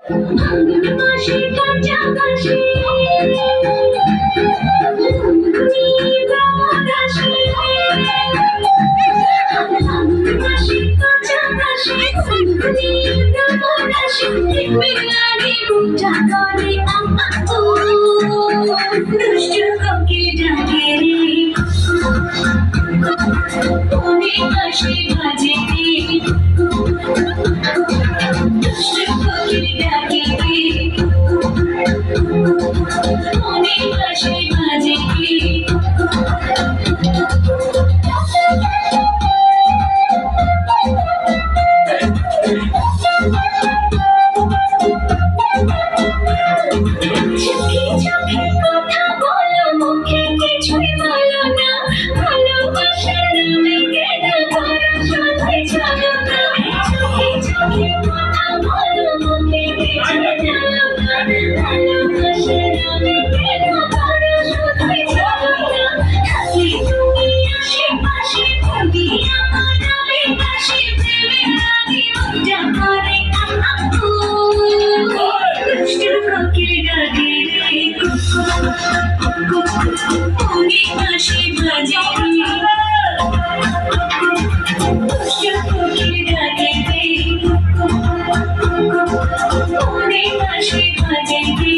মাসে কাছাকাছি মাসে কাছাকাছি বিরিয়ানি পূজা করে দুষ্টু কোকিল ডাকে রে অনেক হাসি বাজে রে দুষ্টু কোকিল ডাকে রে অনেক হাসি বাজে রে চোখে চোখে কথা বলো মুখে কিছুই বলো না ভালোবাসার নামে কেন করো সাথে চলো না চোখে চোখে কথা বলো মুখে কিছুই বলো না ভালোবাসার নামে কেন করো সাথে চলো না থাকি তুমি আশেপাশে থাকি আমার আশেপাশে প্রেমের লাগে মজা করে দুষ্টু কোকিল ডাকে রে অনেক হাসি বাজে রে দুষ্টু কোকিল ডাকে রে অনেক হাসি বাজে রে